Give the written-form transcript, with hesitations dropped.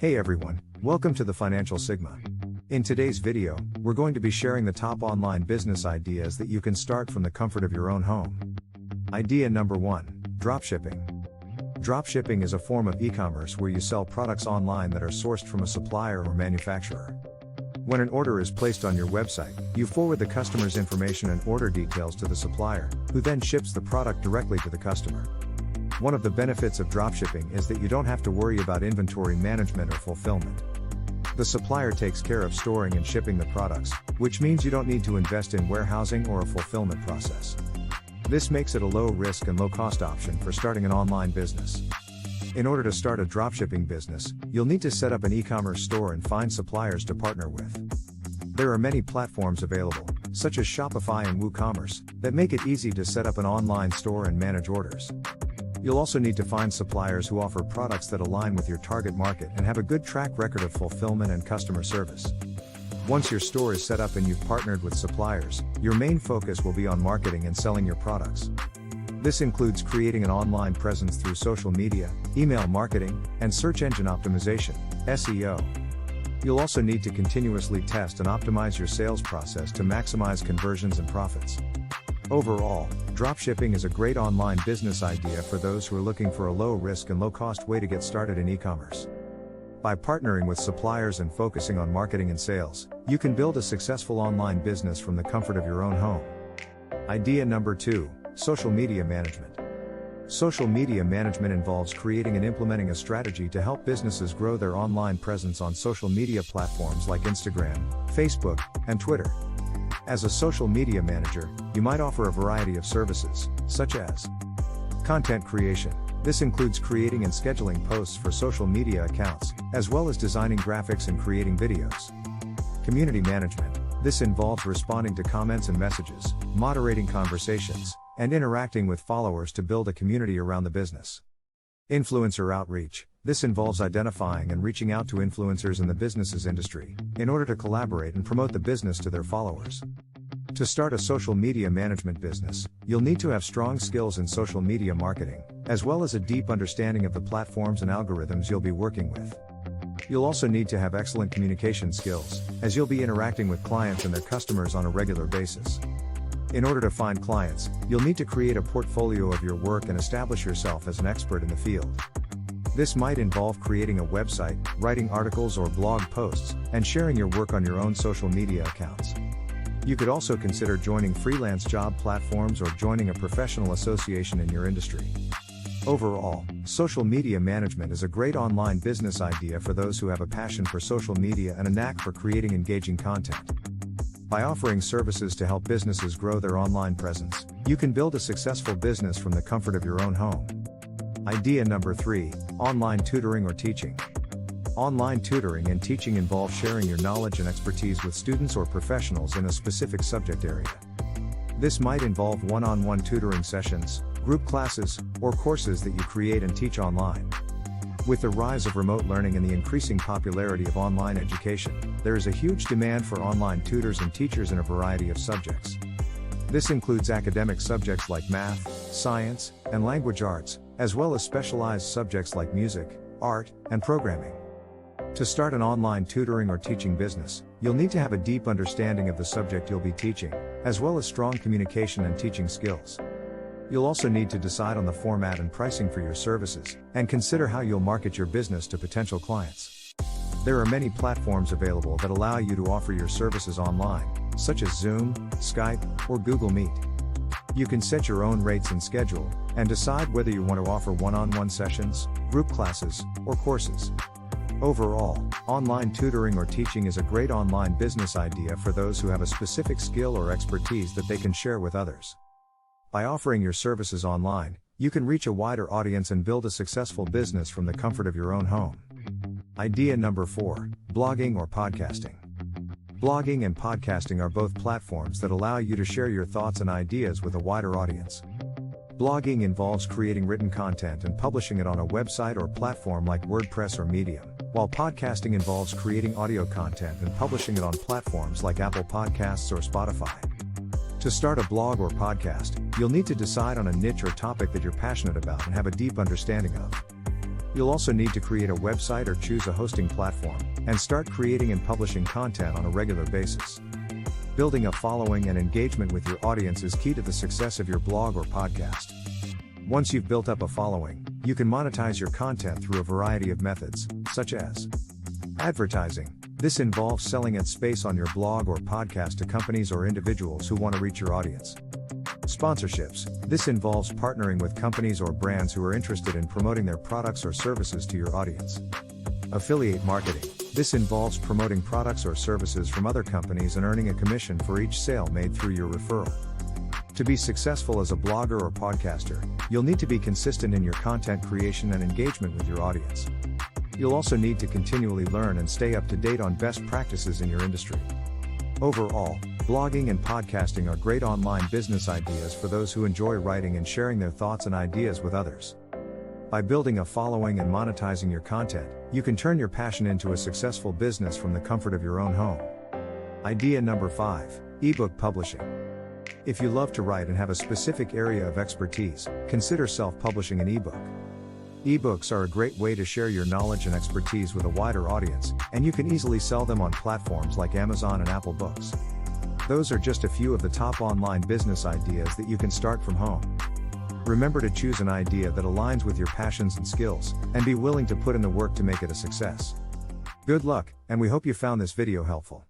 Hey everyone, welcome to the Financial Sigma. In today's video, we're going to be sharing the top online business ideas that you can start from the comfort of your own home. Idea number 1, dropshipping. Dropshipping is a form of e-commerce where you sell products online that are sourced from a supplier or manufacturer. When an order is placed on your website, you forward the customer's information and order details to the supplier, who then ships the product directly to the customer. One of the benefits of dropshipping is that you don't have to worry about inventory management or fulfillment. The supplier takes care of storing and shipping the products, which means you don't need to invest in warehousing or a fulfillment process. This makes it a low-risk and low-cost option for starting an online business. In order to start a dropshipping business, you'll need to set up an e-commerce store and find suppliers to partner with. There are many platforms available, such as Shopify and WooCommerce, that make it easy to set up an online store and manage orders. You'll also need to find suppliers who offer products that align with your target market and have a good track record of fulfillment and customer service. Once your store is set up and you've partnered with suppliers, your main focus will be on marketing and selling your products. This includes creating an online presence through social media, email marketing, and search engine optimization, SEO. You'll also need to continuously test and optimize your sales process to maximize conversions and profits. Overall, dropshipping is a great online business idea for those who are looking for a low-risk and low-cost way to get started in e-commerce. By partnering with suppliers and focusing on marketing and sales, you can build a successful online business from the comfort of your own home. Idea number 2, social media management. Social media management involves creating and implementing a strategy to help businesses grow their online presence on social media platforms like Instagram, Facebook, and Twitter. As a social media manager, you might offer a variety of services, such as content creation. This includes creating and scheduling posts for social media accounts, as well as designing graphics and creating videos. Community management. This involves responding to comments and messages, moderating conversations, and interacting with followers to build a community around the business. Influencer outreach. This involves identifying and reaching out to influencers in the business's industry, in order to collaborate and promote the business to their followers. To start a social media management business, you'll need to have strong skills in social media marketing, as well as a deep understanding of the platforms and algorithms you'll be working with. You'll also need to have excellent communication skills, as you'll be interacting with clients and their customers on a regular basis. In order to find clients, you'll need to create a portfolio of your work and establish yourself as an expert in the field. This might involve creating a website, writing articles or blog posts, and sharing your work on your own social media accounts. You could also consider joining freelance job platforms or joining a professional association in your industry. Overall, social media management is a great online business idea for those who have a passion for social media and a knack for creating engaging content. By offering services to help businesses grow their online presence, you can build a successful business from the comfort of your own home. Idea number 3, online tutoring or teaching. Online tutoring and teaching involve sharing your knowledge and expertise with students or professionals in a specific subject area. This might involve one-on-one tutoring sessions, group classes, or courses that you create and teach online. With the rise of remote learning and the increasing popularity of online education, there is a huge demand for online tutors and teachers in a variety of subjects. This includes academic subjects like math, science, and language arts, as well as specialized subjects like music, art, and programming. To start an online tutoring or teaching business, you'll need to have a deep understanding of the subject you'll be teaching, as well as strong communication and teaching skills. You'll also need to decide on the format and pricing for your services, and consider how you'll market your business to potential clients. There are many platforms available that allow you to offer your services online, such as Zoom, Skype, or Google Meet. You can set your own rates and schedule, and decide whether you want to offer one-on-one sessions, group classes, or courses. Overall, online tutoring or teaching is a great online business idea for those who have a specific skill or expertise that they can share with others. By offering your services online, you can reach a wider audience and build a successful business from the comfort of your own home. Idea number 4, blogging or podcasting. Blogging and podcasting are both platforms that allow you to share your thoughts and ideas with a wider audience. Blogging involves creating written content and publishing it on a website or platform like WordPress or Medium, while podcasting involves creating audio content and publishing it on platforms like Apple Podcasts or Spotify. To start a blog or podcast, you'll need to decide on a niche or topic that you're passionate about and have a deep understanding of. You'll also need to create a website or choose a hosting platform, and start creating and publishing content on a regular basis. Building a following and engagement with your audience is key to the success of your blog or podcast. Once you've built up a following, you can monetize your content through a variety of methods, such as advertising. This involves selling ad space on your blog or podcast to companies or individuals who want to reach your audience. Sponsorships. This involves partnering with companies or brands who are interested in promoting their products or services to your audience. Affiliate marketing. This involves promoting products or services from other companies and earning a commission for each sale made through your referral. To be successful as a blogger or podcaster, you'll need to be consistent in your content creation and engagement with your audience. You'll also need to continually learn and stay up to date on best practices in your industry. Overall, blogging and podcasting are great online business ideas for those who enjoy writing and sharing their thoughts and ideas with others. By building a following and monetizing your content, you can turn your passion into a successful business from the comfort of your own home. Idea number 5, ebook publishing. If you love to write and have a specific area of expertise, consider self-publishing an ebook. Ebooks are a great way to share your knowledge and expertise with a wider audience, and you can easily sell them on platforms like Amazon and Apple Books. Those are just a few of the top online business ideas that you can start from home. Remember to choose an idea that aligns with your passions and skills, and be willing to put in the work to make it a success. Good luck, and we hope you found this video helpful.